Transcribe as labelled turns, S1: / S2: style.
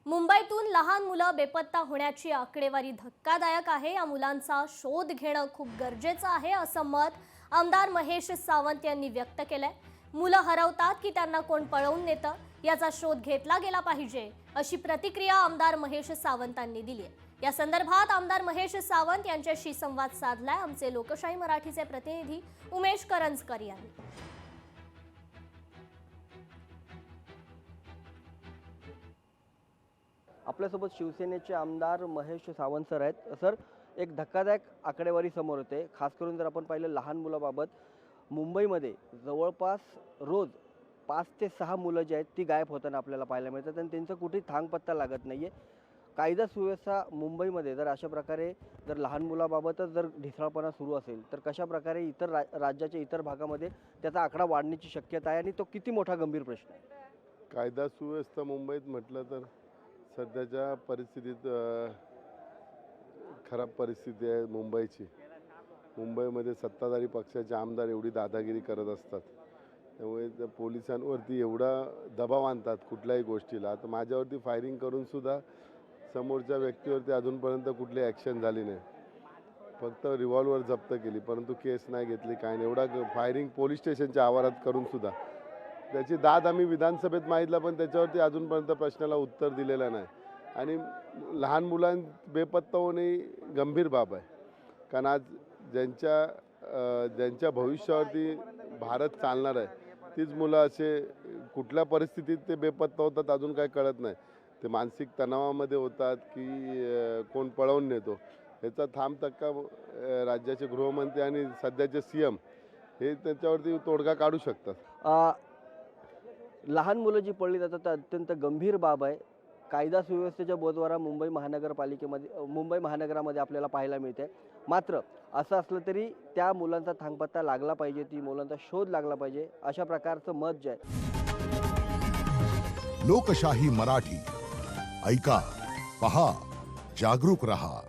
S1: मुंबईतून लहान मुलं बेपत्ता होण्याची आकडेवारी धक्कादायक आहे। या मुलांचा शोध घेणं खूप गरजेचं आहे असं मत आमदार महेश सावंत यांनी व्यक्त केलंय। मुलं हरवतात की त्यांना कोण पळवून नेतं याचा शोध घेतला गेला पाहिजे अशी प्रतिक्रिया आमदार महेश सावंतांनी दिली आहे। या संदर्भात आमदार महेश सावंत यांच्याशी संवाद साधलाय आमचे लोकशाही मराठीचे प्रतिनिधी उमेश करंजकर यांनी।
S2: आपल्यासोबत शिवसेनेचे आमदार महेश सावंत सर आहेत। सर, एक धक्कादायक आकडेवारी समोर येते, खास करून जर आपण पाहिलं लहान मुलाबाबत मुंबईमध्ये जवळपास रोज 5 ते 6 मुलं जी आहेत ती गायब होताना आपल्याला पाहायला मिळतात आणि त्यांचं कुठेही थांगपत्ता लागत नाहीये। कायदा सुव्यवस्था मुंबईमध्ये जर अशा प्रकारे जर लहान मुलाबाबतच जर ढिसाळपणा सुरू असेल तर कशा प्रकारे इतर राज्याच्या इतर भागामध्ये त्याचा आकडा वाढण्याची शक्यता आहे आणि तो किती मोठा गंभीर प्रश्न आहे?
S3: कायदा सुव्यवस्था मुंबईत म्हटलं तर सध्याच्या परिस्थितीत खराब परिस्थिती आहे मुंबईची। मुंबईमध्ये सत्ताधारी पक्षाचे आमदार एवढी दादागिरी करत असतात, त्यामुळे पोलिसांवरती एवढा दबाव आणतात कुठल्याही गोष्टीला। आता माझ्यावरती फायरिंग करूनसुद्धा समोरच्या व्यक्तीवरती अजूनपर्यंत कुठली ॲक्शन झाली नाही, फक्त रिव्हॉल्वर जप्त केली परंतु केस नाही घेतली, काय नाही। एवढा फायरिंग पोलीस स्टेशनच्या आवारात करूनसुद्धा त्याची दाद आम्ही विधानसभेत मागितला पण त्याच्यावरती अजूनपर्यंत प्रश्नाला उत्तर दिलेलं नाही। आणि लहान मुलां बेपत्ता होणे गंभीर बाब आहे, कारण आज ज्यांच्या भविष्यावरती भारत चालणार आहे तीच मुलं असे कुठल्या परिस्थितीत ते बेपत्ता होतात अजून काय कळत नाही। ते मानसिक तणावामध्ये होतात की कोण पळवून नेतो, याचा थांब तक्का राज्याचे गृहमंत्री आणि सध्याचे CM हे त्याच्यावरती तोडगा काढू शकतात।
S2: लहान मुलं जी पळली जातात तर अत्यंत गंभीर बाब आहे। कायदा सुव्यवस्थेच्या बोजवारा मुंबई महानगरामध्ये आपल्याला पाहायला मिळते। मात्र असं असलं तरी त्या मुलांचा थांगपत्ता लागला पाहिजे, ती मुलांचा शोध लागला पाहिजे अशा प्रकारचं मत जे आहे।
S4: लोकशाही मराठी ऐका, पहा, जागरूक रहा।